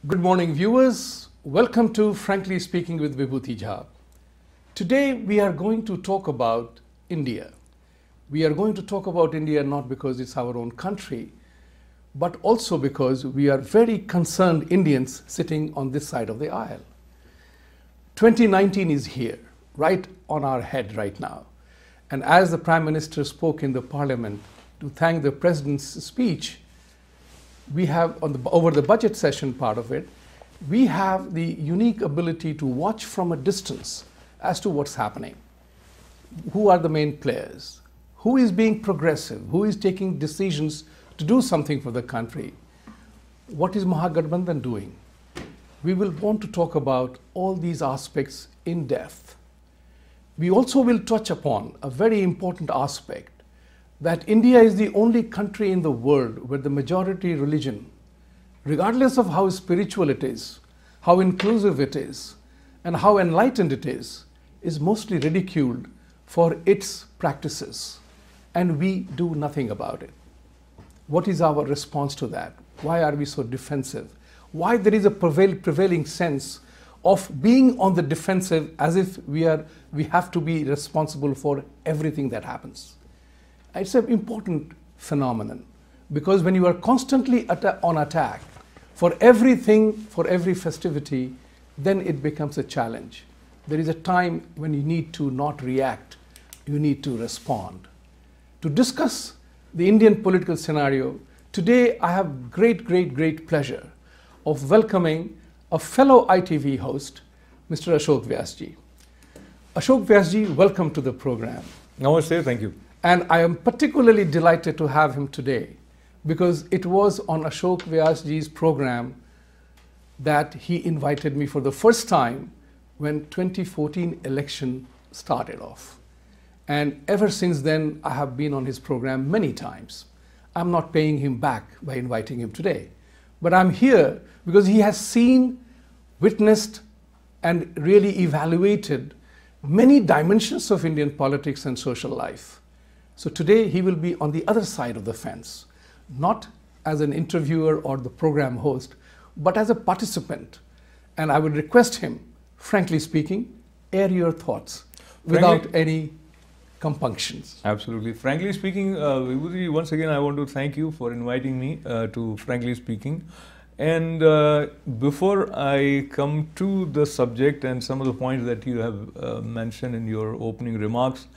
Good morning, viewers. Welcome to Frankly Speaking with Vibhuti. Today we are going to talk about India. We are going to talk about India not because it's our own country, but also because we are very concerned Indians sitting on this side of the aisle. 2019 is here, right on our head right now. And as the Prime Minister spoke in the Parliament to thank the President's speech, we have over the budget session part of it, we have the unique ability to watch from a distance as to what's happening. Who are the main players? Who is being progressive? Who is taking decisions to do something for the country? What is Mahagathbandhan doing? We will want to talk about all these aspects in depth. We also will touch upon a very important aspect, that India is the only country in the world where the majority religion, regardless of how spiritual it is, how inclusive it is, and how enlightened it is mostly ridiculed for its practices, and we do nothing about it. What is our response to that? Why are we so defensive? Why there is a prevailing sense of being on the defensive as if we have to be responsible for everything that happens? It's an important phenomenon, because when you are constantly on attack for everything, for every festivity, then it becomes a challenge. There is a time when you need to not react, you need to respond. To discuss the Indian political scenario, today I have great pleasure of welcoming a fellow ITV host, Mr. Ashok Vyas ji. Ashok Vyas ji, welcome to the program. Namaste, thank you. And I am particularly delighted to have him today, because it was on Ashok Vyas ji's program that he invited me for the first time when 2014 election started off. And ever since then, I have been on his program many times. I'm not paying him back by inviting him today, but I'm here because he has seen, witnessed, and really evaluated many dimensions of Indian politics and social life. So today he will be on the other side of the fence, not as an interviewer or the program host, but as a participant. And I would request him, frankly speaking, air your thoughts without any compunctions. Absolutely. Frankly speaking, Vibhuti, once again I want to thank you for inviting me to Frankly Speaking. And before I come to the subject and some of the points that you have mentioned in your opening remarks,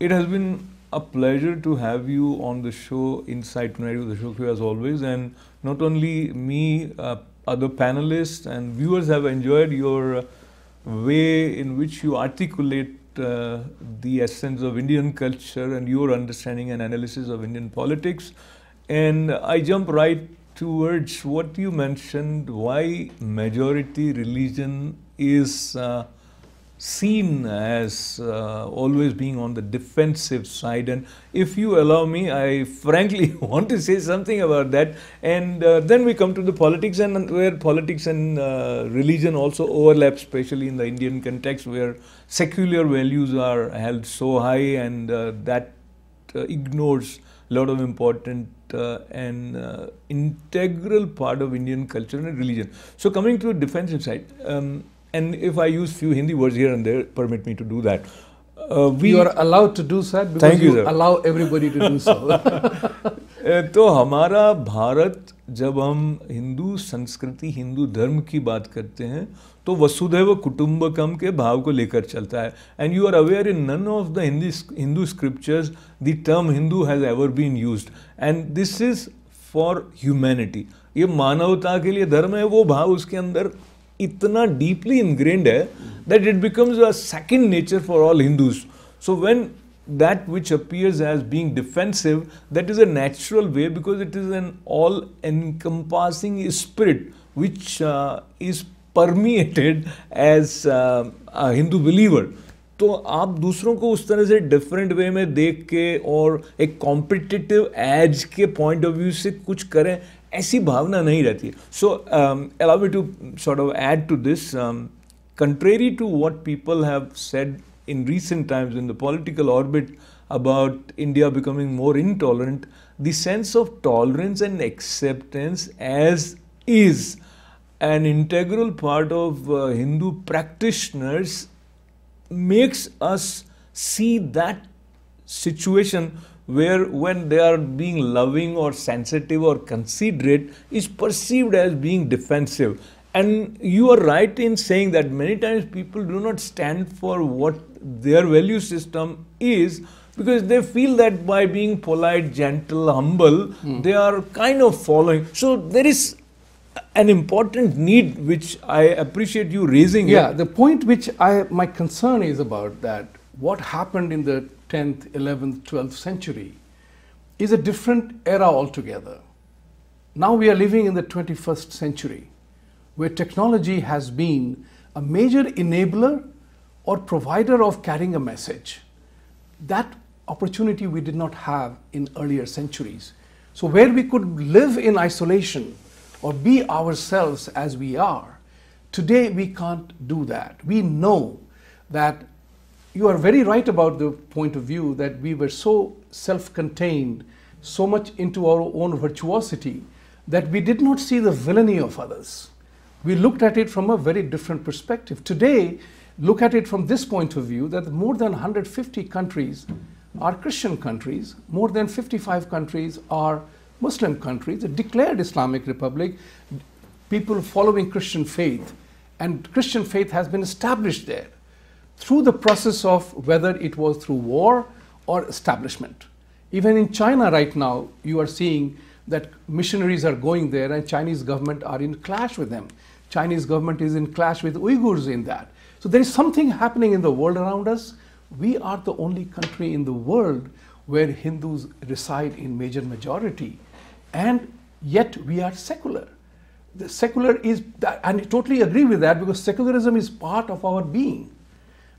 it has been a pleasure to have you on the show Inside Tonight with Ashok Vyas as always. And not only me, other panelists and viewers have enjoyed your way in which you articulate the essence of Indian culture and your understanding and analysis of Indian politics. And I jump right towards what you mentioned, why majority religion is seen as always being on the defensive side. And if you allow me, I frankly want to say something about that. And then we come to the politics, and where politics and religion also overlap, especially in the Indian context, where secular values are held so high, and that ignores a lot of important and integral part of Indian culture and religion. So coming to the defensive side, and if I use few Hindi words here and there, permit me to do that. You are allowed to do so because you allow everybody to do so. तो हमारा भारत, जब हम हिंदू संस्कृति, हिंदू धर्म की बात करते हैं, तो वसुधैव कुटुंबकम के भाव को लेकर चलता है. And you are aware in none of the Hindu scriptures the term Hindu has ever been used. And this is for humanity. ये मानवता के लिए धर्म है, वो भाव उसके अंदर इतना deeply ingrained है that it becomes a second nature for all Hindus. So when that which appears as being defensive, that is a natural way, because it is an all-encompassing spirit which is permeated as a Hindu believer. तो आप दूसरों को उस तरह से different way में देख के और एक कॉम्पिटिटिव एज के पॉइंट ऑफ व्यू से कुछ करें, ऐसी भावना नहीं रहती है. सो allow me to sort of add to this, contrary to what people have said in recent times in the political orbit about India becoming more intolerant, the sense of tolerance and acceptance as is an integral part of Hindu practitioners makes us see that situation where when they are being loving or sensitive or considerate is perceived as being defensive. And you are right in saying that many times people do not stand for what their value system is because they feel that by being polite, gentle, humble, they are kind of following. So there is an important need which I appreciate you raising. Yeah, the point which my concern is about that what happened in the 10th, 11th, 12th century is a different era altogether. Now we are living in the 21st century where technology has been a major enabler or provider of carrying a message. That opportunity we did not have in earlier centuries. So where we could live in isolation or be ourselves as we are, today we can't do that. We know that you are very right about the point of view that we were so self-contained, so much into our own virtuosity, that we did not see the villainy of others. We looked at it from a very different perspective. Today, look at it from this point of view that more than 150 countries are Christian countries, more than 55 countries are Muslim countries, a declared Islamic republic, people following Christian faith, and Christian faith has been established there through the process of whether it was through war or establishment. Even in China right now, you are seeing that missionaries are going there and Chinese government are in clash with them. Chinese government is in clash with Uyghurs in that. So there is something happening in the world around us. We are the only country in the world where Hindus reside in major majority, and yet we are secular. The secular is, and I totally agree with that because secularism is part of our being.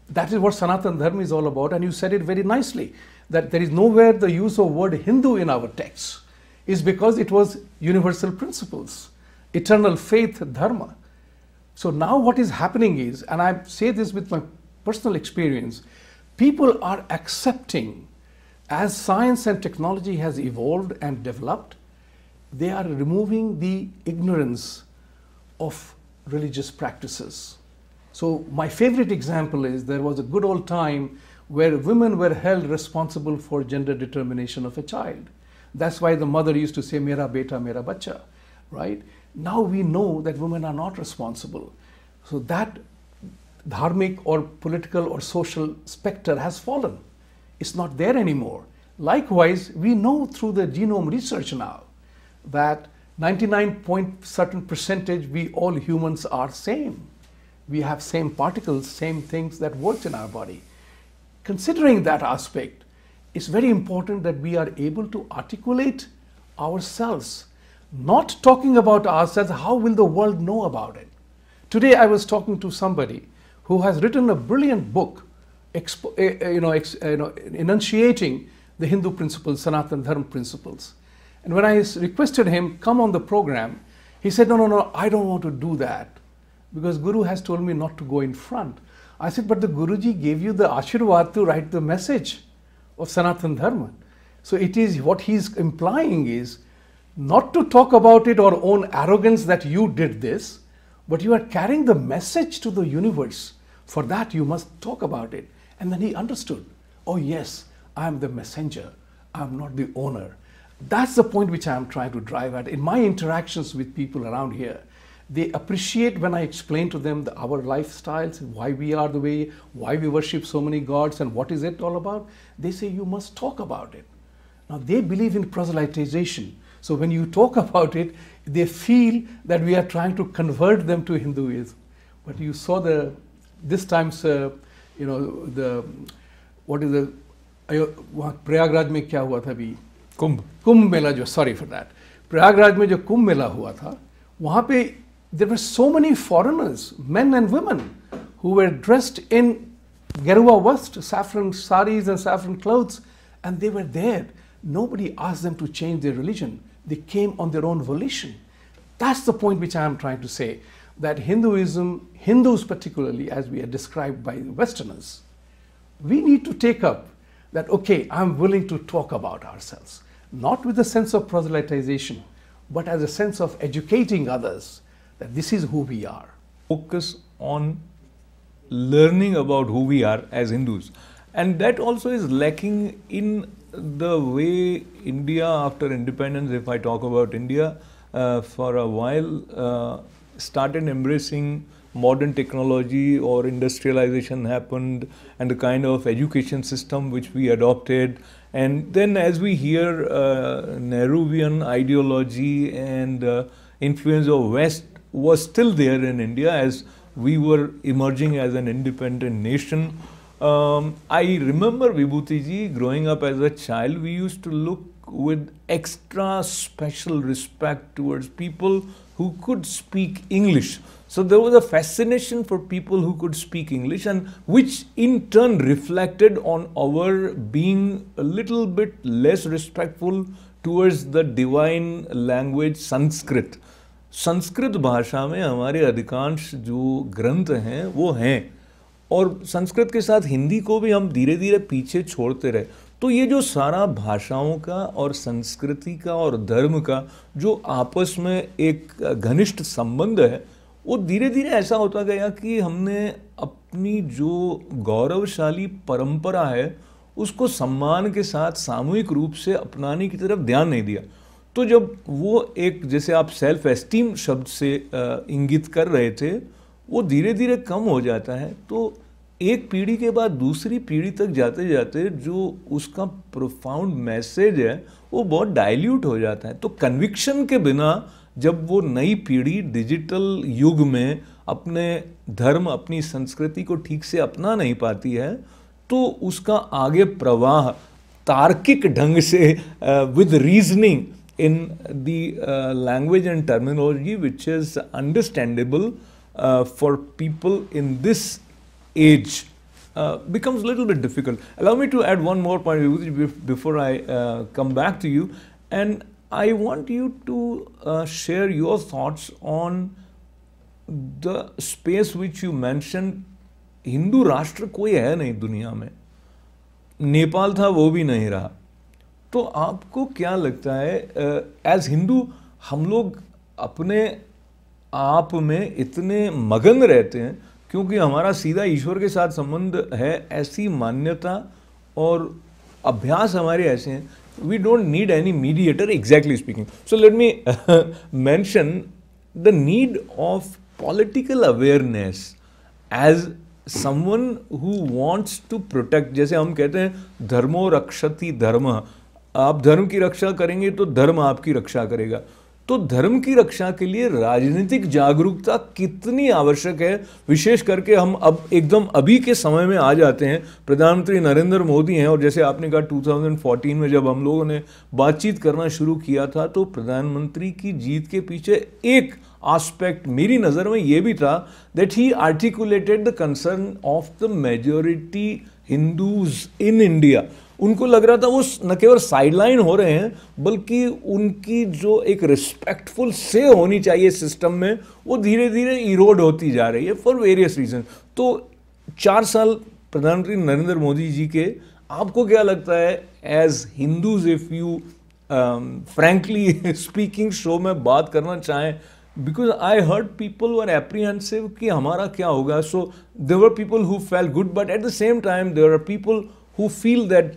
That is what Sanatana Dharma is all about, and you said it very nicely, that there is nowhere the use of word Hindu in our texts is because it was universal principles, eternal faith, dharma. So now what is happening is, and I say this with my personal experience, people are accepting as science and technology has evolved and developed, they are removing the ignorance of religious practices. So my favorite example is there was a good old time where women were held responsible for gender determination of a child. That's why the mother used to say, Mera beta, mera bacha, right? Now we know that women are not responsible. So that dharmic or political or social specter has fallen. It's not there anymore. Likewise, we know through the genome research now that 99 point certain percentage we all humans are same. We have same particles, same things that work in our body. Considering that aspect, it's very important that we are able to articulate ourselves, not talking about ourselves, how will the world know about it? Today I was talking to somebody who has written a brilliant book enunciating the Hindu principles, Sanatana Dharma principles. And when I requested him come on the program, he said, no, I don't want to do that because Guru has told me not to go in front. I said, but the Guruji gave you the Ashirwad to write the message of Sanatana Dharma. So it is what he's implying is not to talk about it or own arrogance that you did this, but you are carrying the message to the universe. For that you must talk about it. And then he understood, oh yes, I am the messenger, I am not the owner. That's the point which I am trying to drive at. In my interactions with people around here, they appreciate when I explain to them our lifestyles, why we are the way, why we worship so many gods and what is it all about. They say you must talk about it. Now they believe in proselytization. So when you talk about it, they feel that we are trying to convert them to Hinduism. But you saw this time's, Prayagraj में क्या हुआ था अभी कुंभ मेला जो प्रयागराज में जो कुंभ मेला हुआ था वहाँ पे there were so many foreigners, men and women, who were dressed in Gerua West, saffron saris and saffron clothes, and they were there. Nobody asked them to change their religion. They came on their own volition. That's the point which I am trying to say, that Hinduism, Hindus particularly, as we are described by Westerners, we need to take up that, okay, I'm willing to talk about ourselves, not with a sense of proselytization, but as a sense of educating others that this is who we are. Focus on learning about who we are as Hindus. And that also is lacking in the way India, after independence, if I talk about India, for a while started embracing modern technology, or industrialization happened, and the kind of education system which we adopted. And then as we hear Nehruvian ideology and influence of West was still there in India as we were emerging as an independent nation. I remember, Vibhuti ji, growing up as a child, we used to look with extra special respect towards people who could speak English. So there was a fascination for people who could speak English, and which in turn reflected on our being a little bit less respectful towards the divine language Sanskrit. Sanskrit भाषा में हमारे अधिकांश जो ग्रंथ हैं वो हैं, और संस्कृत के साथ हिंदी को भी हम धीरे धीरे पीछे छोड़ते रहे। तो ये जो सारा भाषाओं का और संस्कृति का और धर्म का जो आपस में एक घनिष्ठ संबंध है, वो धीरे धीरे ऐसा होता गया कि हमने अपनी जो गौरवशाली परंपरा है उसको सम्मान के साथ सामूहिक रूप से अपनाने की तरफ ध्यान नहीं दिया। तो जब वो एक, जैसे आप सेल्फ एस्टीम शब्द से इंगित कर रहे थे, वो धीरे धीरे कम हो जाता है। तो एक पीढ़ी के बाद दूसरी पीढ़ी तक जाते जाते जो उसका प्रोफाउंड मैसेज है वो बहुत डाइल्यूट हो जाता है। तो कन्विक्शन के बिना जब वो नई पीढ़ी डिजिटल युग में अपने धर्म, अपनी संस्कृति को ठीक से अपना नहीं पाती है, तो उसका आगे प्रवाह तार्किक ढंग से with reasoning in the language and terminology which is understandable for people in this age becomes a little bit difficult. Allow me to add one more point before I come back to you, and I want you to share your thoughts on the space which you mentioned. Hindu राष्ट्र कोई है नहीं दुनिया में, नेपाल था वो भी नहीं रहा। तो आपको क्या लगता है, एज हिंदू हम लोग अपने आप में इतने मगन रहते हैं क्योंकि हमारा सीधा ईश्वर के साथ संबंध है, ऐसी मान्यता और अभ्यास हमारे ऐसे हैं, we don't need any mediator, exactly speaking. So let me mention the need of political awareness as someone who wants to protect, जैसे हम कहते हैं धर्मो रक्षति धर्म, आप धर्म की रक्षा करेंगे तो धर्म आपकी रक्षा करेगा। तो धर्म की रक्षा के लिए राजनीतिक जागरूकता कितनी आवश्यक है, विशेष करके हम अब एकदम अभी के समय में आ जाते हैं। प्रधानमंत्री नरेंद्र मोदी हैं, और जैसे आपने कहा 2014 में जब हम लोगों ने बातचीत करना शुरू किया था, तो प्रधानमंत्री की जीत के पीछे एक आस्पेक्ट मेरी नज़र में ये भी था that he articulated the concern of the majority Hindus in India. उनको लग रहा था वो न केवल साइडलाइन हो रहे हैं, बल्कि उनकी जो एक रिस्पेक्टफुल से होनी चाहिए सिस्टम में, वो धीरे धीरे इरोड होती जा रही है फॉर वेरियस रीजन। तो 4 साल प्रधानमंत्री नरेंद्र मोदी जी के, आपको क्या लगता है as Hindus, if you frankly speaking show में बात करना चाहें, because I heard people were apprehensive कि हमारा क्या होगा। So there were people who felt good, but at the same time there are people who feel that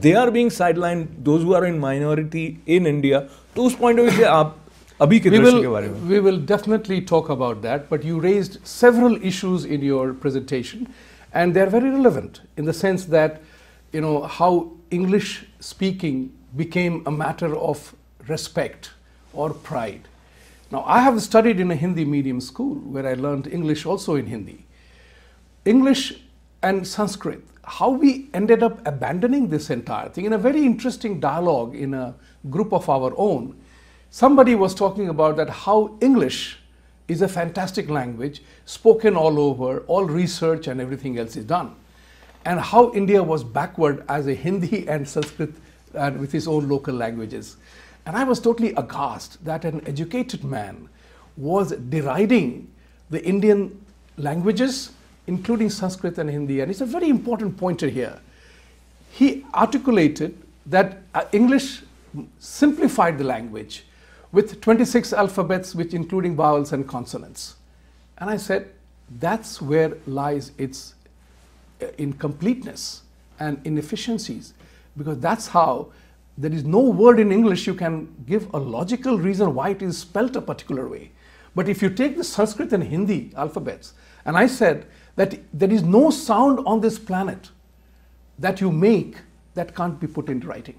they are being sidelined, those who are in minority in India. तो उस point of view से आप अभी के दृश्य के बारे में? We will definitely talk about that, but you raised several issues in your presentation, and they are very relevant in the sense that, you know, how English speaking became a matter of respect or pride. Now, I have studied in a Hindi medium school where I learned English also in Hindi. English and Sanskrit, how we ended up abandoning this entire thing. In a very interesting dialogue in a group of our own, somebody was talking about that how English is a fantastic language, spoken all over, all research and everything else is done. And how India was backward as a Hindi and Sanskrit and with its own local languages. And I was totally aghast that an educated man was deriding the Indian languages, including Sanskrit and Hindi. And it's a very important pointer here. he articulated that English simplified the language with 26 alphabets, which including vowels and consonants. And I said, that's where lies its incompleteness and inefficiencies, because that's how there is no word in English you can give a logical reason why it is spelt a particular way. But if you take the Sanskrit and Hindi alphabets, and I said that there is no sound on this planet that you make that can't be put into writing.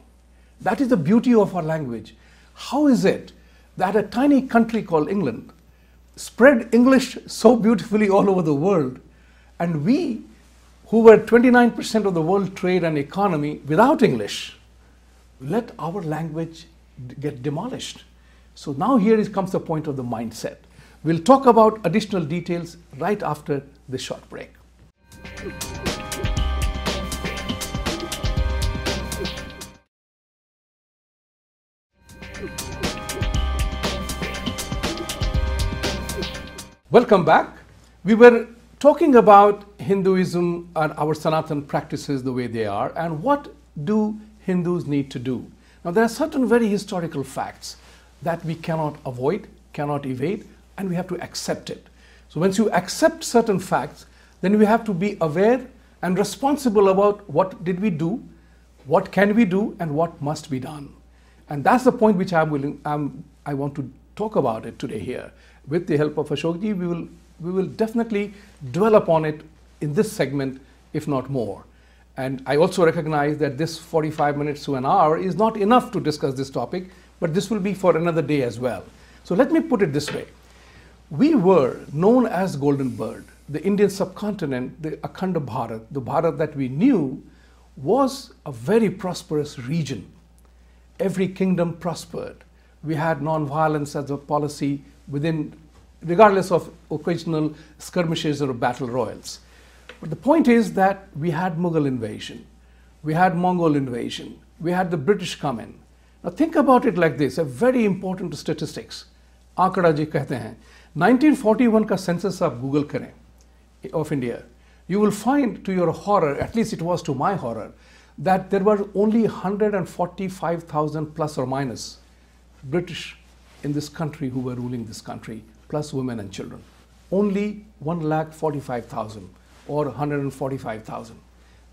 That is the beauty of our language. How is it that a tiny country called England spread English so beautifully all over the world, and we, who were 29% of the world trade and economy without English, let our language get demolished? So now here comes the point of the mindset. We'll talk about additional details right after this short break. Welcome back. We were talking about Hinduism and our Sanatan practices the way they are, and what do Hindus need to do. Now, there are certain very historical facts that we cannot avoid, cannot evade, and we have to accept it. So once you accept certain facts, then we have to be aware and responsible about what did we do, what can we do, and what must be done. And that's the point which I want to talk about it today here. With the help of Ashokji, we will definitely dwell upon it in this segment, if not more. And I also recognize that this 45 minutes to an hour is not enough to discuss this topic, but this will be for another day as well. So let me put it this way. We were known as Golden Bird. The Indian subcontinent, the Akhanda Bharat, the Bharat that we knew, was a very prosperous region. Every kingdom prospered. We had non-violence as a policy within, regardless of occasional skirmishes or battle royals. But the point is that we had Mughal invasion, we had Mongol invasion, we had the British come in. Now think about it like this, a very important statistics. आंकड़ा जी कहते हैं, 1941 का census आप Google करें of India, you will find to your horror, at least it was to my horror, that there were only 145,000 plus or minus British in this country who were ruling this country, plus women and children. Only 1,45,000 or 145,000.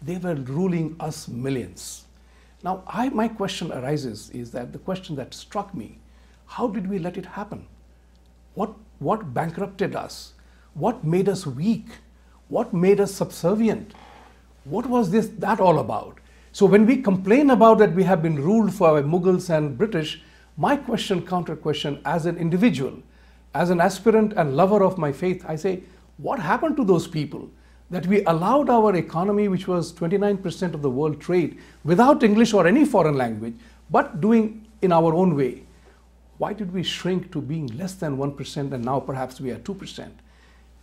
They were ruling us millions. Now, my question arises is that the question that struck me, how did we let it happen? What bankrupted us? What made us weak? What made us subservient? What was that all about? So when we complain about that we have been ruled by Mughals and British, my counter question as an individual, as an aspirant and lover of my faith, I say, what happened to those people that we allowed our economy, which was 29% of the world trade, without English or any foreign language, but doing in our own way? Why did we shrink to being less than 1% and now perhaps we are 2%?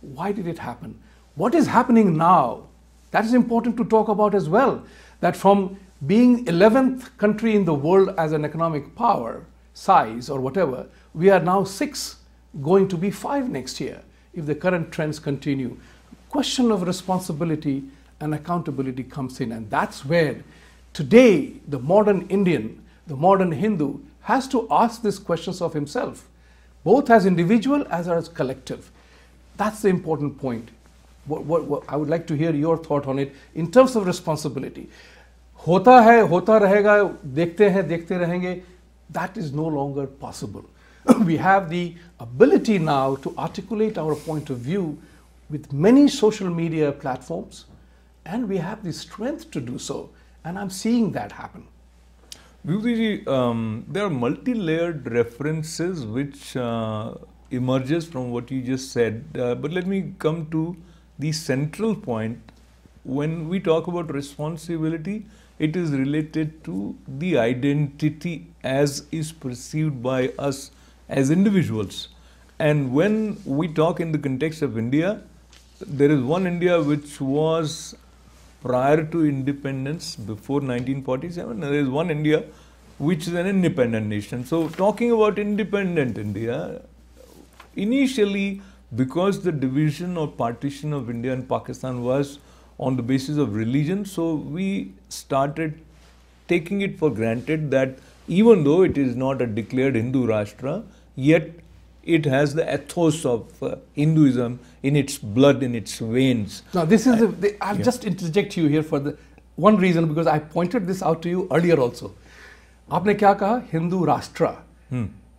Why did it happen? What is happening now? That is important to talk about as well, that from being 11th country in the world as an economic power, size or whatever, we are now 6, going to be 5 next year if the current trends continue. Question of responsibility and accountability comes in, and that's where today the modern Indian, the modern Hindu has to ask these questions of himself, both as individual as collective. That's the important point. What I would like to hear your thought on it in terms of responsibility. होता है, होता रहेगा, देखते हैं, देखते रहेंगे. That is no longer possible. We have the ability now to articulate our point of view with many social media platforms, and we have the strength to do so, and I'm seeing that happen. Vibhuti, there are multi-layered references which emerges from what you just said, but let me come to the central point. When we talk about responsibility, it is related to the identity as is perceived by us as individuals. And when we talk in the context of India, there is one India which was prior to independence, before 1947, and there is one India which is an independent nation. So talking about independent India, initially, because the division or partition of India and Pakistan was on the basis of religion. So we started taking it for granted that even though it is not a declared Hindu Rashtra, yet it has the ethos of Hinduism in its blood, in its veins. Now this is, I'll just interject you here for the one reason, because I pointed this out to you earlier also. आपने क्या कहा? हिंदू राष्ट्र,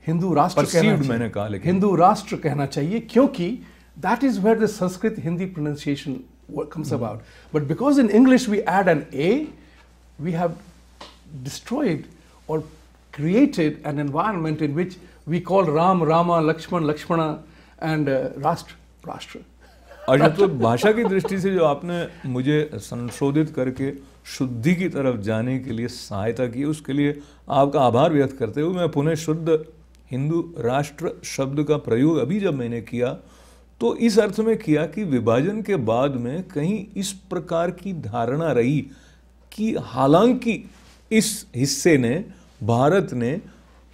हिंदू राष्ट्र कहना चाहिए, हिंदू राष्ट्र कहना चाहिए, क्योंकि that is where the Sanskrit Hindi pronunciation comes about. But because in English we add an A, we have destroyed or created an environment in which we call Ram, Rama, Lakshman, Lakshmana, and Rashtra, Rashtra. अच्छा, तो भाषा की दृष्टि से जो आपने मुझे संशोधित करके शुद्धि की तरफ जाने के लिए सहायता की, उसके लिए आपका आभार व्यक्त करते हुए मैं पुनः शुद्ध हिंदू राष्ट्र शब्द का प्रयोग अभी जब मैंने किया तो इस अर्थ में किया कि विभाजन के बाद में कहीं इस प्रकार की धारणा रही कि हालांकि इस हिस्से ने, भारत ने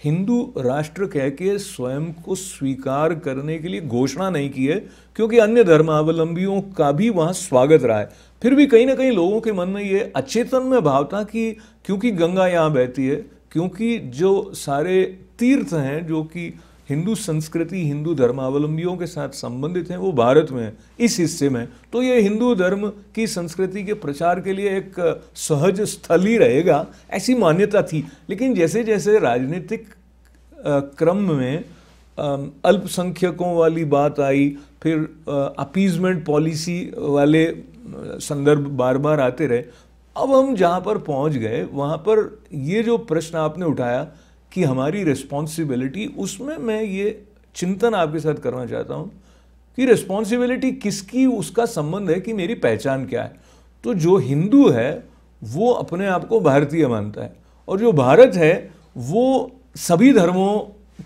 हिंदू राष्ट्र कह के स्वयं को स्वीकार करने के लिए घोषणा नहीं की है, क्योंकि अन्य धर्मावलंबियों का भी वहाँ स्वागत रहा है। फिर भी कहीं ना कहीं लोगों के मन में ये अचेतन में भाव था कि क्योंकि गंगा यहाँ बहती है, क्योंकि जो सारे तीर्थ हैं जो कि हिंदू संस्कृति, हिंदू धर्मावलंबियों के साथ संबंधित हैं, वो भारत में इस हिस्से में, तो ये हिंदू धर्म की संस्कृति के प्रचार के लिए एक सहज स्थल ही रहेगा, ऐसी मान्यता थी। लेकिन जैसे जैसे राजनीतिक क्रम में अल्पसंख्यकों वाली बात आई, फिर अपीजमेंट पॉलिसी वाले संदर्भ बार बार आते रहे, अब हम जहाँ पर पहुँच गए वहाँ पर ये जो प्रश्न आपने उठाया कि हमारी रिस्पॉन्सिबिलिटी, उसमें मैं ये चिंतन आपके साथ करना चाहता हूँ कि रिस्पॉन्सिबिलिटी किसकी, उसका संबंध है कि मेरी पहचान क्या है। तो जो हिंदू है वो अपने आप को भारतीय मानता है, और जो भारत है वो सभी धर्मों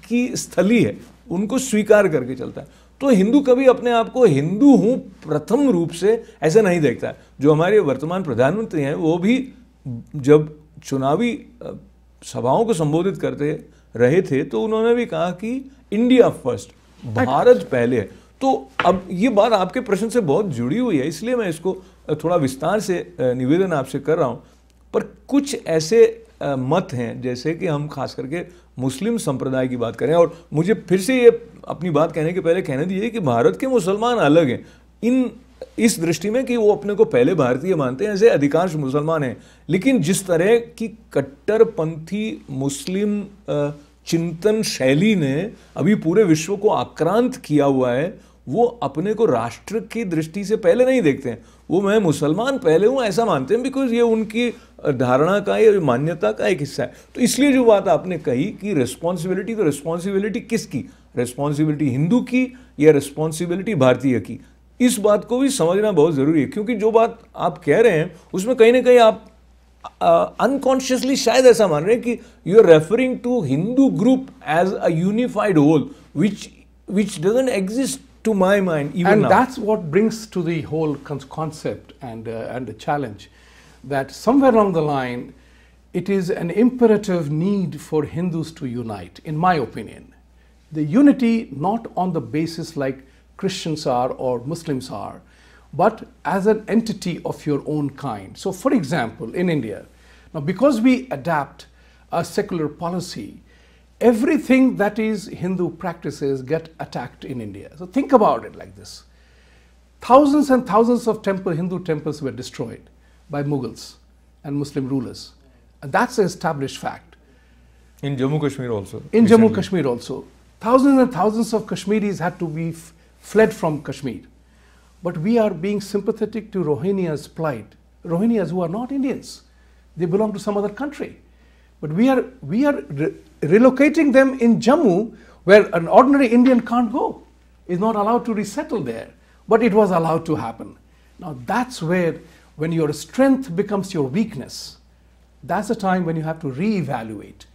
की स्थली है, उनको स्वीकार करके चलता है। तो हिंदू कभी अपने आप को हिंदू हूँ प्रथम रूप से ऐसा नहीं देखता है। जो हमारे वर्तमान प्रधानमंत्री हैं वो भी जब चुनावी सभाओं को संबोधित करते रहे थे तो उन्होंने भी कहा कि इंडिया फर्स्ट, भारत पहले है। तो अब ये बात आपके प्रश्न से बहुत जुड़ी हुई है, इसलिए मैं इसको थोड़ा विस्तार से निवेदन आपसे कर रहा हूँ। पर कुछ ऐसे मत हैं, जैसे कि हम खास करके मुस्लिम संप्रदाय की बात करें, और मुझे फिर से ये अपनी बात कहने के पहले कहने दीजिए कि भारत के मुसलमान अलग हैं इस दृष्टि में कि वो अपने को पहले भारतीय मानते हैं, ऐसे अधिकांश मुसलमान हैं। लेकिन जिस तरह की कट्टरपंथी मुस्लिम चिंतन शैली ने अभी पूरे विश्व को आक्रांत किया हुआ है, वो अपने को राष्ट्र की दृष्टि से पहले नहीं देखते हैं। वो मैं मुसलमान पहले हूँ ऐसा मानते हैं, बिकॉज ये उनकी धारणा का, ये मान्यता का एक हिस्सा है। तो इसलिए जो बात आपने कही कि रिस्पॉन्सिबिलिटी, तो रिस्पॉन्सिबिलिटी किसकी? रिस्पॉन्सिबिलिटी हिंदू की या रिस्पॉन्सिबिलिटी भारतीय की? इस बात को भी समझना बहुत जरूरी है, क्योंकि जो बात आप कह रहे हैं उसमें कहीं ना कहीं आप अनकॉन्शियसली शायद ऐसा मान रहे हैं कि you are referring to Hindu group as a unified whole, which doesn't exist to my mind even and now. That's what brings to the whole concept and the challenge, that somewhere along the line it is an imperative need for Hindus to unite, in my opinion. The unity not on the basis like Christians are or Muslims are, but as an entity of your own kind. So for example, in India, now because we adapt a secular policy, everything that is Hindu practices get attacked in India. So think about it like this. Thousands and thousands of Hindu temples were destroyed by Mughals and Muslim rulers. And that's an established fact. In Jammu Kashmir also. In Jammu Kashmir also. Thousands and thousands of Kashmiris had to be fled from Kashmir. But we are being sympathetic to Rohingyas' plight. Rohingyas who are not Indians. They belong to some other country. But we are relocating them in Jammu, where an ordinary Indian can't go, is not allowed to resettle there. But it was allowed to happen. Now that's where, when your strength becomes your weakness, that's a time when you have to reevaluate.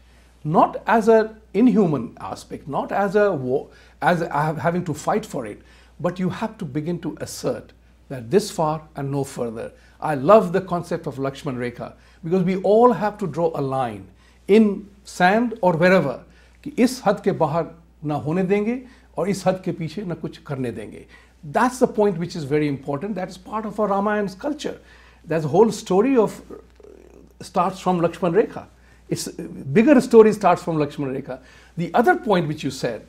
Not as an inhuman aspect, not as a war, as having to fight for it, but you have to begin to assert that this far and no further. I love the concept of Lakshman Rekha, because we all have to draw a line in sand or wherever कि इस हद के बाहर ना होने देंगे और इस हद के पीछे ना कुछ करने देंगे. That's the point which is very important. That is part of our Ramayan's culture. There's a whole story of starts from Lakshman Rekha. It's bigger story starts from Lakshman Rekha. The other point which you said,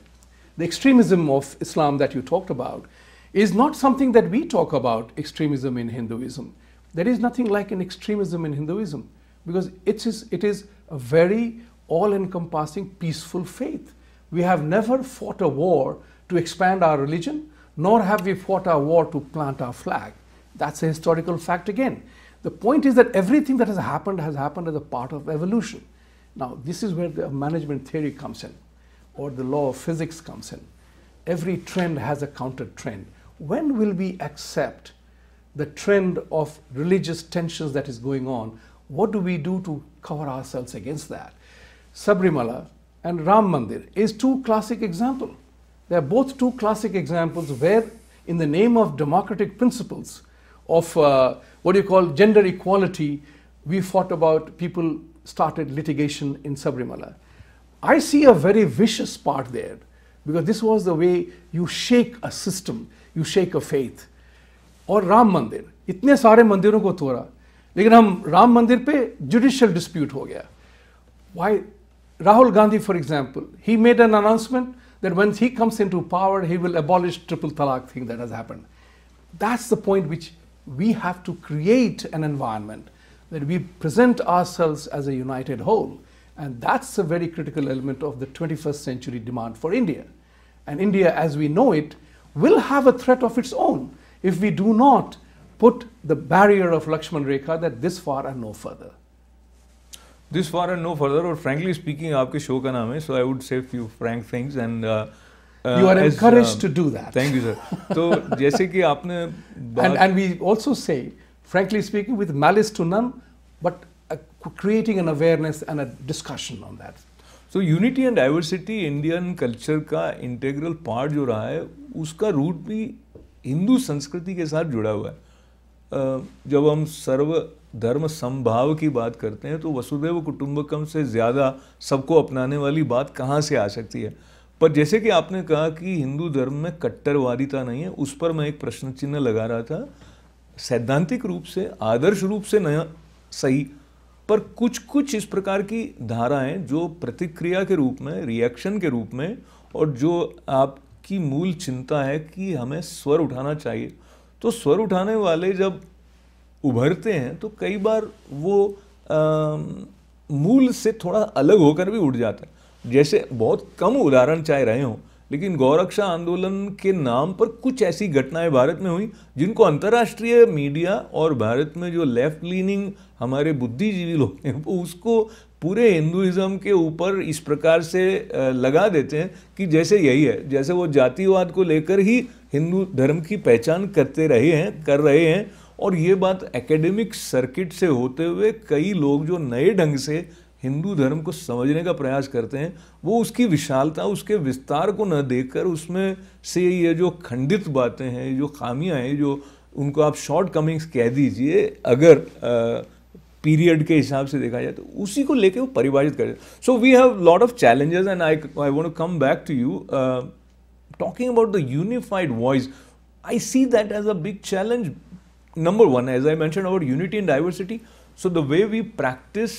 the extremism of Islam that you talked about, is not something that we talk about, extremism in Hinduism. There is nothing like an extremism in Hinduism, because it is a very all-encompassing peaceful faith. We have never fought a war to expand our religion, nor have we fought a war to plant our flag. That's a historical fact again. The point is that everything that has happened as a part of evolution. Now, this is where the management theory comes in, or the law of physics comes in. Every trend has a counter trend. When will we accept the trend of religious tensions that is going on? What do we do to cover ourselves against that? Sabrimala and Ram Mandir is two classic examples. They are both two classic examples where, in the name of democratic principles of what you call gender equality, we fought about, people started litigation in Sabrimala. I see a very vicious part there, because this was the way you shake a system, you shake a faith. और राम मंदिर, इतने सारे मंदिरों को तोड़ा, लेकिन हम राम मंदिर पे जुडिशियल डिस्प्यूट हो गया. Why? Rahul Gandhi, for example, he made an announcement that when he comes into power, he will abolish triple talaq thing that has happened. That's the point which we have to create an environment that we present ourselves as a united whole. And that's a very critical element of the 21st century demand for India. And India, as we know it, will have a threat of its own if we do not put the barrier of Lakshman Rekha that this far and no further. This far and no further, or frankly speaking, आपके show का नाम है, so I would say few frank things and you are encouraged to do that. Thank you, sir. तो जैसे कि आपने and we also say, frankly speaking, with malice to none, but creating an awareness and a discussion on that. So unity and diversity Indian culture का integral part जो रहा है, उसका root भी हिंदू संस्कृति के साथ जुड़ा हुआ है. जब हम सर्व धर्म समभाव की बात करते हैं तो वसुधैव कुटुंबकम से ज़्यादा सबको अपनाने वाली बात कहाँ से आ सकती है. पर जैसे कि आपने कहा कि हिंदू धर्म में कट्टरवादिता नहीं है, उस पर मैं एक प्रश्न चिन्ह लगा रहा था. सैद्धांतिक रूप से, आदर्श रूप से नया सही, पर कुछ कुछ इस प्रकार की धाराएं जो प्रतिक्रिया के रूप में, रिएक्शन के रूप में, और जो आपकी मूल चिंता है कि हमें स्वर उठाना चाहिए, तो स्वर उठाने वाले जब उभरते हैं तो कई बार वो मूल से थोड़ा अलग होकर भी उठ जाता है. जैसे बहुत कम उदाहरण चाहे रहे हों, लेकिन गौरक्षा आंदोलन के नाम पर कुछ ऐसी घटनाएं भारत में हुई जिनको अंतर्राष्ट्रीय मीडिया और भारत में जो लेफ्ट लीनिंग हमारे बुद्धिजीवी लोग हैं वो उसको पूरे हिंदुइज्म के ऊपर इस प्रकार से लगा देते हैं कि जैसे यही है, जैसे वो जातिवाद को लेकर ही हिंदू धर्म की पहचान कर रहे हैं. और ये बात एकेडमिक सर्किट से होते हुए कई लोग जो नए ढंग से हिंदू धर्म को समझने का प्रयास करते हैं, वो उसकी विशालता, उसके विस्तार को न देखकर उसमें से ये जो खंडित बातें हैं, जो खामियां हैं, जो उनको आप शॉर्ट कमिंग्स कह दीजिए अगर पीरियड के हिसाब से देखा जाए, तो उसी को लेके वो परिभाषित करें. So we have lot of challenges and I want to come back to you talking about the unified voice. I see that as a big challenge. Number one, as I mentioned about unity and diversity, so the way we practice,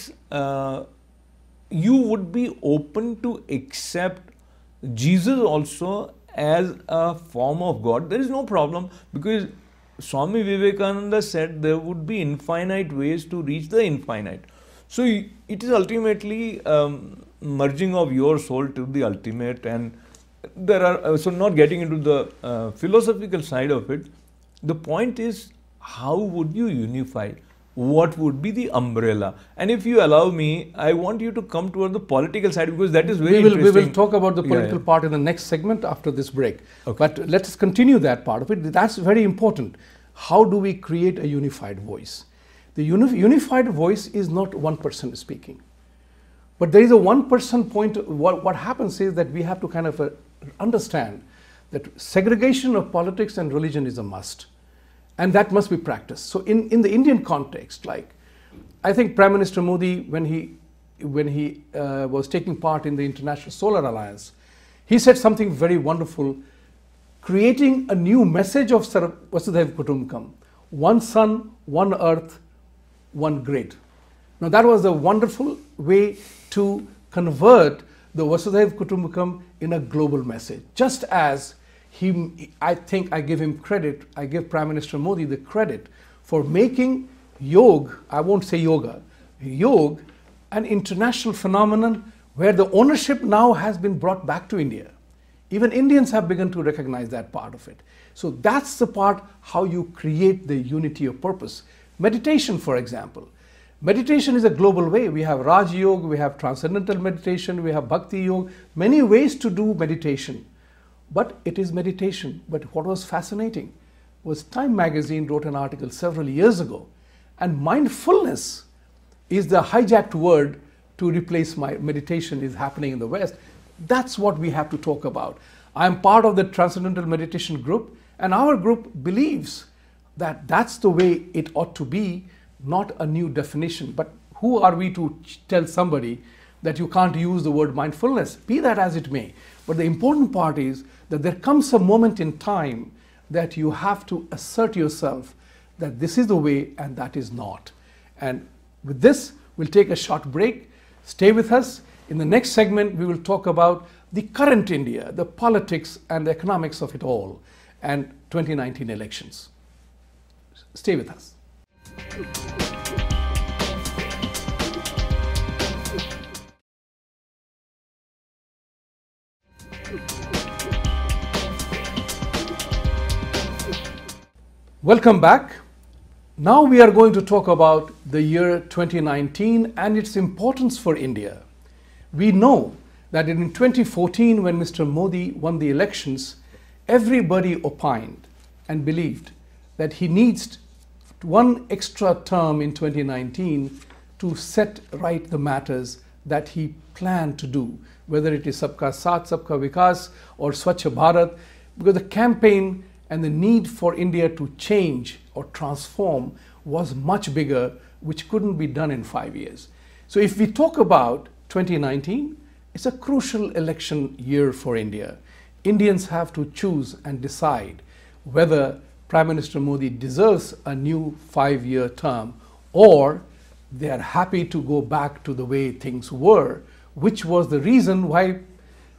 you would be open to accept Jesus also as a form of God. There is no problem, because Swami Vivekananda said there would be infinite ways to reach the infinite. So it is ultimately merging of your soul to the ultimate, and there are so not getting into the philosophical side of it. The point is, how would you unify? What would be the umbrella? And if you allow me, I want you to come toward the political side, because that is very interesting. We will talk about the political part in the next segment after this break. Okay. But let us continue that part of it. That's very important. How do we create a unified voice? The unified voice is not one person speaking. But there is a one person point. What happens is that we have to kind of understand that segregation of politics and religion is a must. And that must be practiced. So in the Indian context, like I think Prime Minister Modi, when he was taking part in the International Solar Alliance, he said something very wonderful. creating a new message of Vasudhaiva Kutumbakam, one sun, one earth, one grid. Now that was a wonderful way to convert the Vasudhaiva Kutumbakam in a global message. Just as I think I give him credit, I give Prime Minister Modi the credit for making yoga, I won't say yoga, yoga an international phenomenon where the ownership now has been brought back to India. Even Indians have begun to recognize that part of it. So that's the part how you create the unity of purpose. Meditation, for example. Meditation is a global way. We have Raj Yoga, we have Transcendental Meditation, we have Bhakti Yoga, many ways to do meditation. But it is meditation. But what was fascinating was Time magazine wrote an article several years ago, and mindfulness is the hijacked word to replace my meditation is happening in the West. That's what we have to talk about. I'm part of the Transcendental Meditation group, and our group believes that that's the way it ought to be, not a new definition. But who are we to tell somebody that you can't use the word mindfulness? Be that as it may. But the important part is that there comes a moment in time that you have to assert yourself that this is the way and that is not. And with this, we'll take a short break. Stay with us. In the next segment, we will talk about the current India, the politics and the economics of it all, and 2019 elections. Stay with us. Welcome back. Now we are going to talk about the year 2019 and its importance for India. We know that in 2014, when Mr. Modi won the elections, everybody opined and believed that he needs one extra term in 2019 to set right the matters that he planned to do, whether it is Sabka Saath, Sabka Vikas or Swachh Bharat, because the campaign and the need for India to change or transform was much bigger, which couldn't be done in 5 years. So if we talk about 2019, it's a crucial election year for India. Indians have to choose and decide whether Prime Minister Modi deserves a new 5-year term, or they are happy to go back to the way things were, which was the reason why,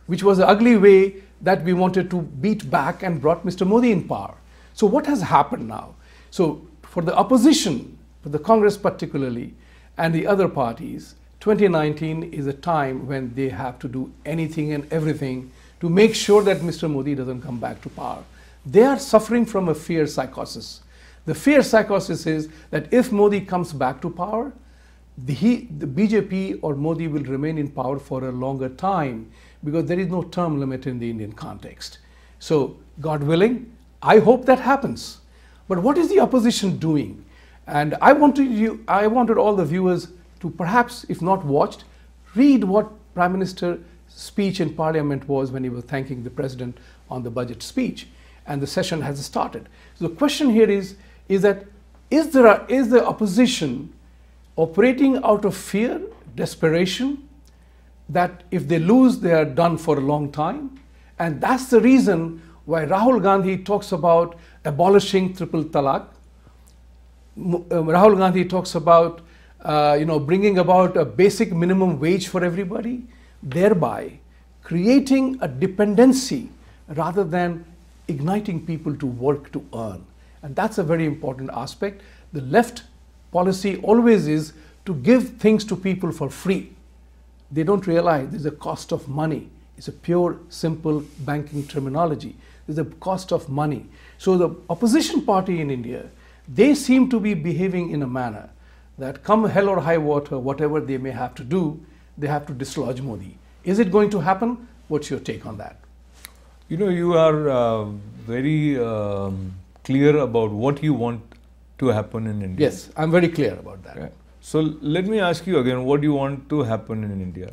which was the ugly way that we wanted to beat back and brought Mr. Modi in power. So what has happened now? So for the opposition, for the Congress particularly, and the other parties, 2019 is a time when they have to do anything and everything to make sure that Mr. Modi doesn't come back to power. They are suffering from a fear psychosis. The fear psychosis is that if Modi comes back to power, the BJP or Modi will remain in power for a longer time, because there is no term limit in the Indian context. So, God willing, I hope that happens. But what is the opposition doing? And I wanted all the viewers to perhaps, if not watched, read what Prime Minister's speech in Parliament was when he was thanking the President on the budget speech. And the session has started. So the question here is the opposition operating out of fear, desperation, that if they lose, they are done for a long time? And that's the reason why Rahul Gandhi talks about abolishing triple talaq. Rahul Gandhi talks about bringing about a basic minimum wage for everybody, thereby creating a dependency rather than igniting people to work to earn. And that's a very important aspect. The left policy always is to give things to people for free. They don't realize there's a cost of money. It's a pure, simple banking terminology. There's a cost of money. So the opposition party in India, they seem to be behaving in a manner that come hell or high water, whatever they may have to do, they have to dislodge Modi. Is it going to happen? What's your take on that? You know, you are very clear about what you want to happen in India. Yes, I'm very clear about that. Okay. So let me ask you again, what do you want to happen in India?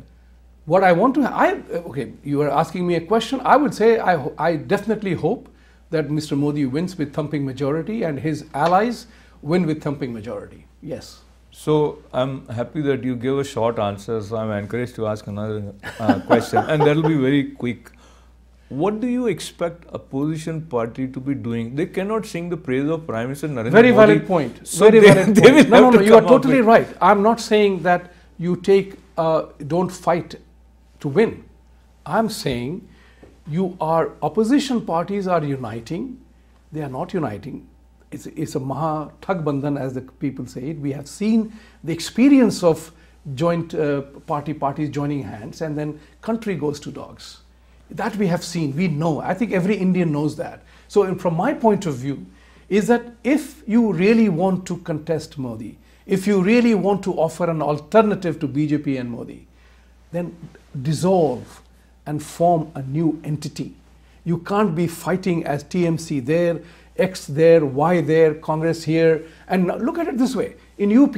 What I want to, okay, you are asking me a question. I would say I definitely hope that Mr. Modi wins with thumping majority and his allies win with thumping majority. Yes. So I'm happy that you gave a short answer, so I'm encouraged to ask another question, and that will be very quick. what do you expect opposition party to be doing? They cannot sing the praise of Prime Minister Narendra Very Modi. valid point. So Very valid they point. will No, have to you are come up totally with- right. I'm not saying that you don't fight to win. I'm saying opposition parties are uniting. They are not uniting. It's a Maha Thag-bandhan, as the people say it. We have seen the experience of joint parties joining hands, and then country goes to dogs. That we have seen, we know. I think every Indian knows that. So from my point of view, is that if you really want to contest Modi, if you really want to offer an alternative to BJP and Modi, then dissolve and form a new entity. You can't be fighting as TMC there, X there, Y there, Congress here. And look at it this way. In UP,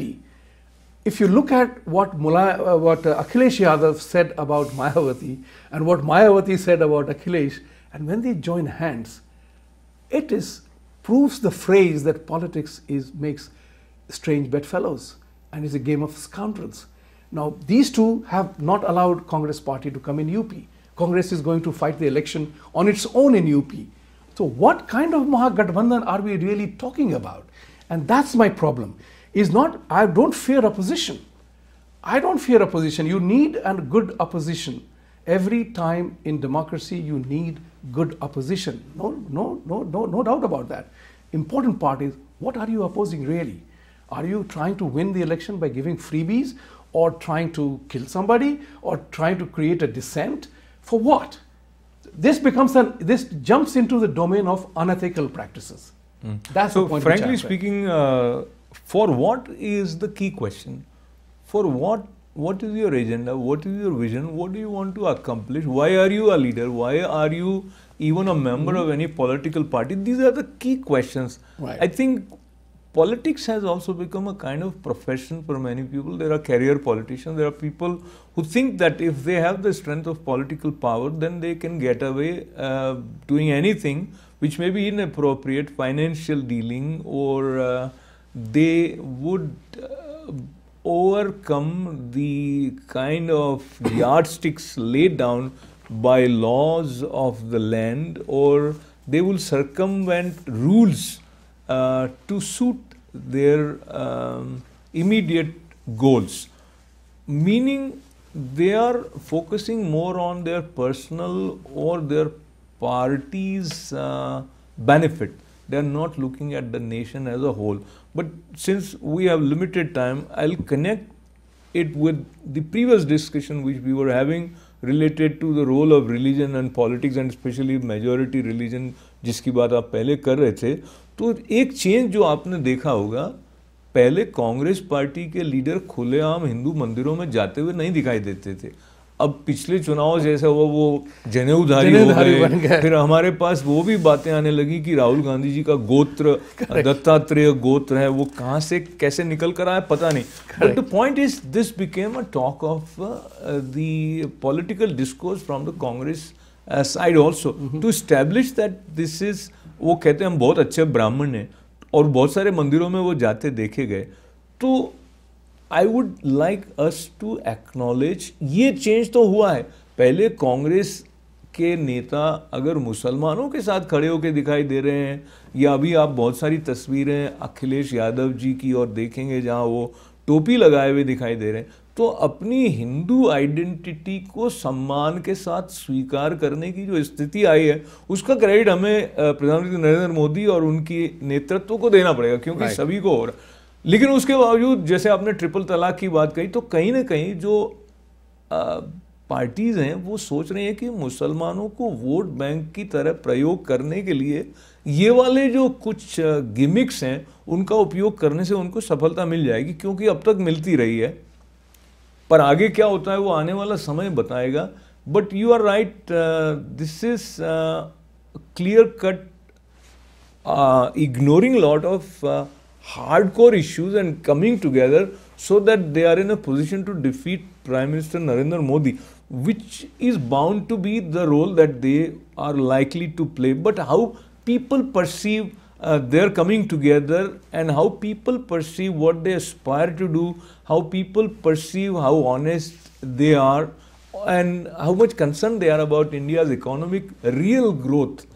if you look at what Akhilesh Yadav said about Mayawati and what Mayawati said about Akhilesh, and when they join hands, proves the phrase that politics makes strange bedfellows and is a game of scoundrels. Now, these two have not allowed Congress party to come in UP. Congress is going to fight the election on its own in UP. So what kind of Mahagathbandhan are we really talking about? And that's my problem. I don't fear opposition. I don't fear opposition. You need a good opposition. Every time in democracy, you need good opposition. No doubt about that. Important part is, what are you opposing really? Are you trying to win the election by giving freebies, or trying to kill somebody, or trying to create a dissent? For what? This jumps into the domain of unethical practices. That's the point. Frankly speaking, for what is the key question? For what is your agenda? What is your vision? What do you want to accomplish? Why are you a leader? Why are you even a member of any political party? These are the key questions. Right. I think politics has also become a kind of profession for many people. There are career politicians. There are people who think that if they have the strength of political power, then they can get away doing anything which may be inappropriate, financial dealing, or they would overcome the kind of yardsticks laid down by laws of the land, or they will circumvent rules to suit their immediate goals. Meaning they are focusing more on their personal or their party's benefit. They are not looking at the nation as a whole. But since we have limited time, I'll connect it with the previous discussion which we were having related to the role of religion and politics, and especially majority religion, जिसकी बात आप पहले कर रहे थे. तो एक change जो आपने देखा होगा, पहले कांग्रेस पार्टी के लीडर खुलेआम हिंदू मंदिरों में जाते हुए नहीं दिखाई देते थे. अब पिछले चुनाव जैसा हुआ वो जनेऊधारी हो गए. फिर हमारे पास वो भी बातें आने लगी कि राहुल गांधी जी का गोत्र दत्तात्रेय गोत्र है, वो कहाँ से कैसे निकल कर आया पता नहीं. But the point is this became a talk of the political discourse from the Congress side also to establish that this is, वो कहते हैं हम बहुत अच्छे ब्राह्मण हैं और बहुत सारे मंदिरों में वो जाते देखे गए. तो I would like us to acknowledge ये चेंज तो हुआ है. पहले कांग्रेस के नेता अगर मुसलमानों के साथ खड़े होकर दिखाई दे रहे हैं, या अभी आप बहुत सारी तस्वीरें अखिलेश यादव जी की और देखेंगे जहां वो टोपी लगाए हुए दिखाई दे रहे हैं, तो अपनी हिंदू आइडेंटिटी को सम्मान के साथ स्वीकार करने की जो स्थिति आई है, उसका क्रेडिट हमें प्रधानमंत्री नरेंद्र मोदी और उनकी नेतृत्व को देना पड़ेगा, क्योंकि सभी को हो रहा. लेकिन उसके बावजूद जैसे आपने ट्रिपल तलाक की बात कही, तो कहीं ना कहीं जो पार्टीज हैं वो सोच रही हैं कि मुसलमानों को वोट बैंक की तरह प्रयोग करने के लिए ये वाले जो कुछ गिमिक्स हैं उनका उपयोग करने से उनको सफलता मिल जाएगी, क्योंकि अब तक मिलती रही है. पर आगे क्या होता है वो आने वाला समय बताएगा. But you are right, this is clear cut ignoring a lot of hardcore issues and coming together so that they are in a position to defeat Prime Minister Narendra Modi, which is bound to be the role that they are likely to play. But how people perceive their coming together, and how people perceive what they aspire to do, how people perceive how honest they are, and how much concerned they are about India's economic real growth.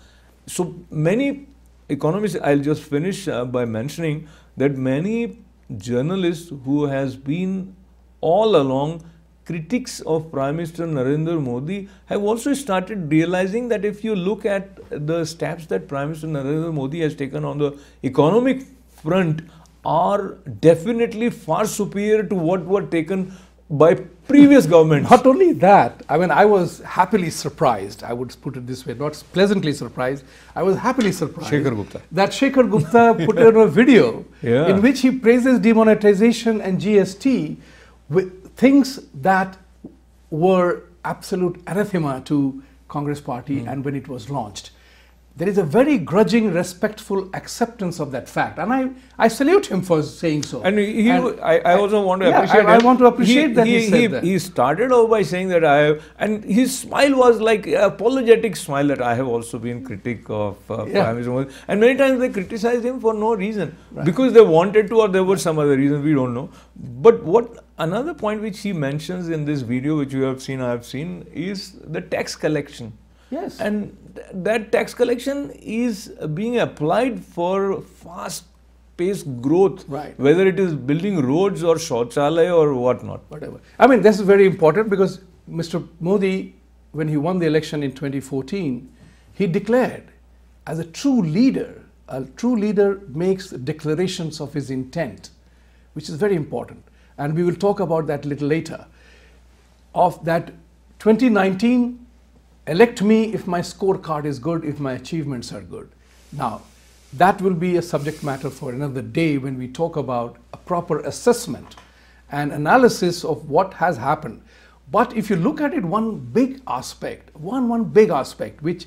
So many economists, I'll just finish by mentioning that many journalists who has been all along critics of Prime Minister Narendra Modi have also started realizing that if you look at the steps that Prime Minister Narendra Modi has taken on the economic front are definitely far superior to what were taken by previous governments. Not only that, I mean, I was happily surprised, I would put it this way, not pleasantly surprised, I was happily surprised that Shekhar Gupta put in a video in which he praises demonetization and GST with things that were absolute anathema to Congress party and when it was launched. There is a very grudging, respectful acceptance of that fact. And I salute him for saying so. And I also want to appreciate I want to appreciate that he said that. He started off by saying that and his smile was like an apologetic smile that I have also been critic of Prime Minister Modi. And many times they criticized him for no reason. Because they wanted to or there was some other reason, we don't know. But another point which he mentions in this video, which you have seen, I have seen, is the tax collection. Yes. And that tax collection is being applied for fast-paced growth, whether it is building roads or shauchalaya or whatnot. Whatever. I mean, this is very important because Mr. Modi, when he won the election in 2014, he declared as a true leader makes declarations of his intent, which is very important. And we will talk about that a little later. Of that 2019, elect me if my scorecard is good, if my achievements are good. Now, that will be a subject matter for another day when we talk about a proper assessment and analysis of what has happened. But if you look at it, one big aspect, which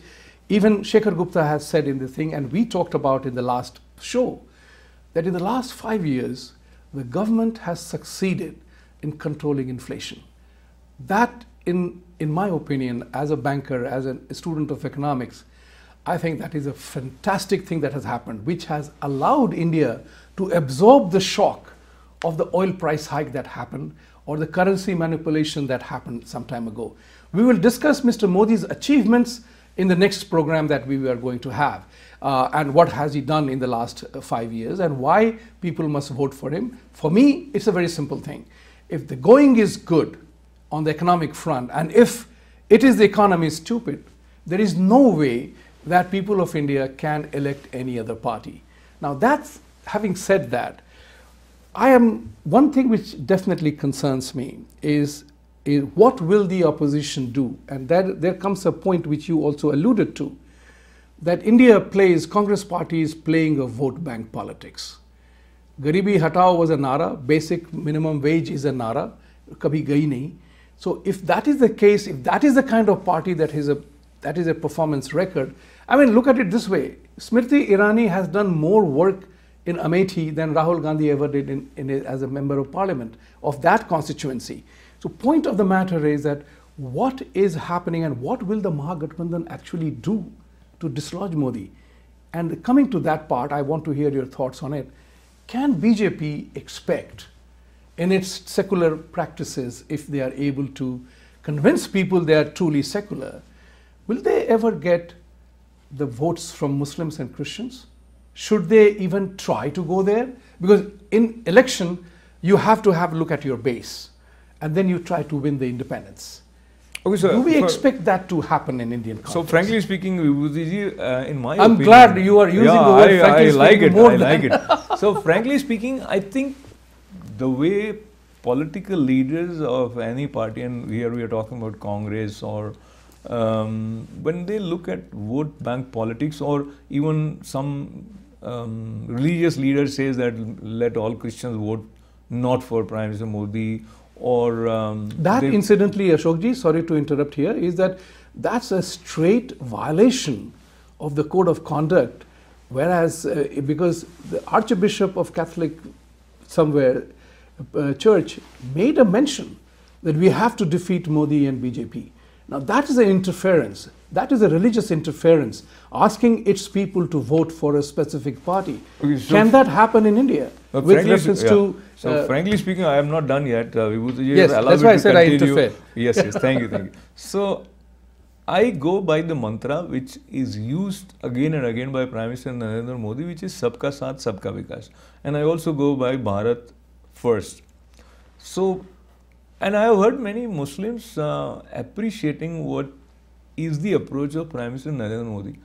even Shekhar Gupta has said in the thing, and we talked about in the last show, that in the last 5 years, the government has succeeded in controlling inflation. That, in my opinion, as a banker, as a student of economics, I think that is a fantastic thing that has happened, which has allowed India to absorb the shock of the oil price hike that happened or the currency manipulation that happened some time ago. We will discuss Mr. Modi's achievements in the next program that we are going to have. And what has he done in the last 5 years and why people must vote for him. For me, it's a very simple thing. If the going is good on the economic front and if it is the economy stupid, there is no way that people of India can elect any other party. Now having said that, one thing which definitely concerns me is what will the opposition do? And there comes a point which you also alluded to, that Congress party is playing a vote bank politics. Garibi Hatao was a nara, basic minimum wage is a nara, kabhi gayi nahi. So if that is the case, if that is the kind of party that is a performance record, I mean, look at it this way. Smriti Irani has done more work in Amethi than Rahul Gandhi ever did as a member of parliament of that constituency. So point of the matter is that what is happening and what will the Mahagathbandhan actually do to dislodge Modi? And coming to that part, I want to hear your thoughts on it. Can BJP expect in its secular practices, if they are able to convince people they are truly secular, will they ever get the votes from Muslims and Christians? Should they even try to go there? Because in election, you have to have a look at your base and then you try to win the independence. Okay, so do we expect that to happen in Indian context? So frankly speaking, Vibhuti, in my opinion... I'm glad you are using the word frankly speaking more than... I like it. So frankly speaking, I think the way political leaders of any party, and here we are talking about Congress or when they look at vote bank politics, or even some religious leader says that let all Christians vote not for Prime Minister Modi, or incidentally, Ashokji, sorry to interrupt here, is that's a straight violation of the code of conduct, whereas because the Archbishop of Catholic Church made a mention that we have to defeat Modi and BJP. Now that is an interference. That is a religious interference, asking its people to vote for a specific party. Okay, so can that happen in India? With reference to... So frankly speaking, I am not done yet. Vibhuti, yes, that's why I said continue. I interfere. Yes, yes, thank you, thank you. So, I go by the mantra which is used again and again by Prime Minister Narendra Modi, which is Sabka Saath, Sabka Vikas. And I also go by Bharat First. So, and I have heard many Muslims appreciating what is the approach of Prime Minister Narendra Modi.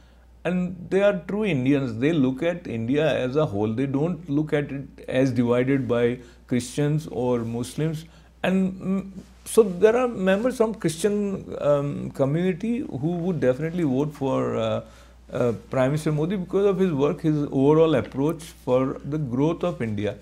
And they are true Indians. They look at India as a whole. They don't look at it as divided by Christians or Muslims. And so there are members from Christian community who would definitely vote for Prime Minister Modi because of his work, his overall approach for the growth of India.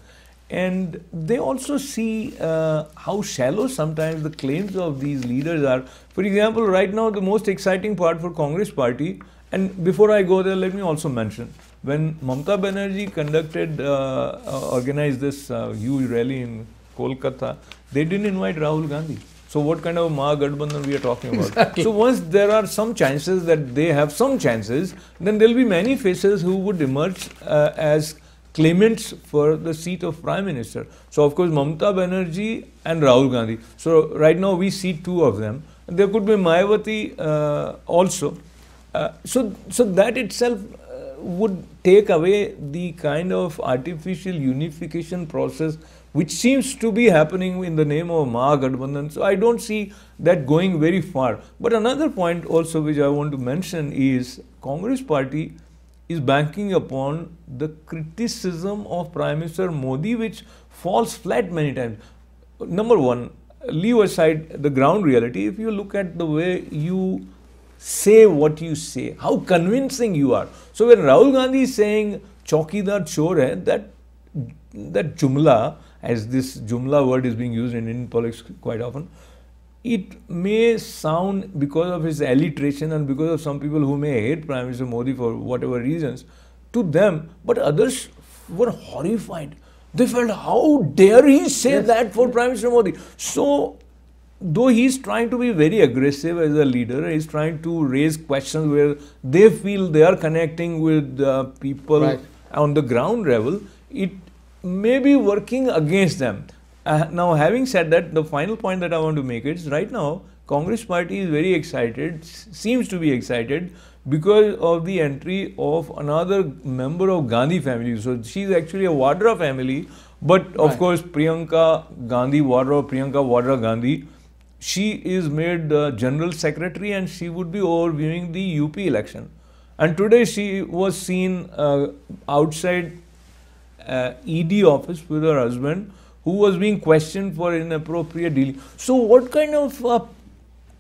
And they also see how shallow sometimes the claims of these leaders are. For example, right now the most exciting part for Congress party, and before I go there, let me also mention, when Mamata Banerjee organized this huge rally in Kolkata, they didn't invite Rahul Gandhi. So what kind of Mahagathbandhan we are talking about? Exactly. So once there are some chances that they have some chances, then there will be many faces who would emerge as claimants for the seat of Prime Minister. So of course Mamata Banerjee and Rahul Gandhi. So right now we see two of them. There could be Mayawati also. So that itself would take away the kind of artificial unification process which seems to be happening in the name of Mahagathbandhan. So I don't see that going very far. But another point also which I want to mention is Congress party is banking upon the criticism of Prime Minister Modi, which falls flat many times. Number one, leave aside the ground reality. If you look at the way you say what you say, how convincing you are. So when Rahul Gandhi is saying Chaukidar chor hai, that jumla, as this jumla word is being used in Indian politics quite often, it may sound, because of his alliteration and because of some people who may hate Prime Minister Modi for whatever reasons, to them, but others were horrified. They felt, how dare he say that for Prime Minister Modi? So, though he is trying to be very aggressive as a leader, he is trying to raise questions where they feel they are connecting with people on the ground level, it may be working against them. Now, having said that, the final point that I want to make is right now, Congress party is very excited, seems to be excited because of the entry of another member of Gandhi family. So, she is actually a Vadra family, but of course, Priyanka Gandhi Vadra, Priyanka Vadra Gandhi, she is made General Secretary and she would be overviewing the UP election. And today she was seen outside ED office with her husband, who was being questioned for inappropriate dealing. So what kind of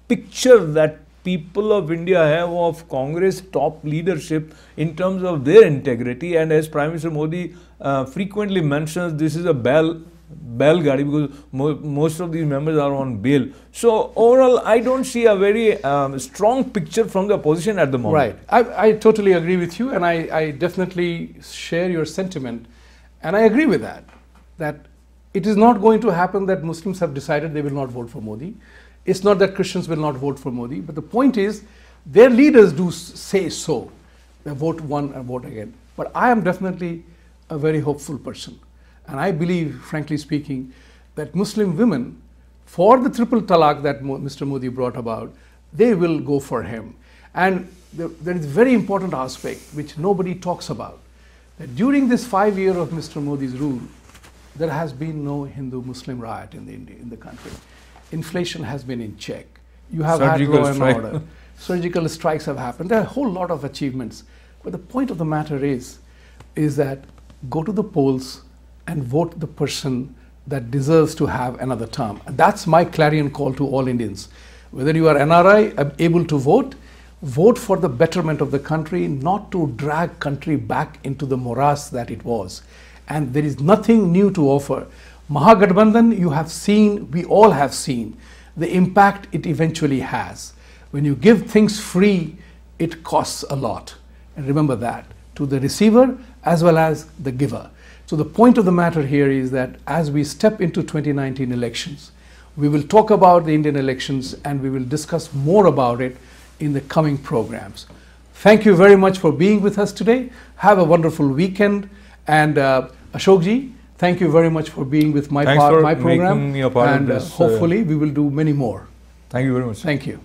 picture that people of India have of Congress top leadership in terms of their integrity? And as Prime Minister Modi frequently mentions, this is a bail gadi because most of these members are on bail. So overall, I don't see a very strong picture from the opposition at the moment. Right. I totally agree with you, and I definitely share your sentiment. And I agree with that it is not going to happen that Muslims have decided they will not vote for Modi. It's not that Christians will not vote for Modi. But the point is, their leaders do say so. They vote one and vote again. But I am definitely a very hopeful person. And I believe, frankly speaking, that Muslim women, for the triple talaq that Mr. Modi brought about, they will go for him. And there is a very important aspect which nobody talks about. That during this 5 years of Mr. Modi's rule, there has been no Hindu-Muslim riot in the country. Inflation has been in check. You have had law and order. Surgical strikes have happened. There are a whole lot of achievements. But the point of the matter is that go to the polls and vote the person that deserves to have another term. That's my clarion call to all Indians. Whether you are NRI, able to vote, vote for the betterment of the country, not to drag country back into the morass that it was. And there is nothing new to offer. Mahagathbandhan, you have seen, we all have seen, the impact it eventually has. When you give things free, it costs a lot. And remember that, to the receiver as well as the giver. So the point of the matter here is that as we step into 2019 elections, we will talk about the Indian elections and we will discuss more about it in the coming programs. Thank you very much for being with us today. Have a wonderful weekend. And Ashokji, thank you very much for being with my program. Making me a part and of this, hopefully we will do many more. Thank you very much. Thank you.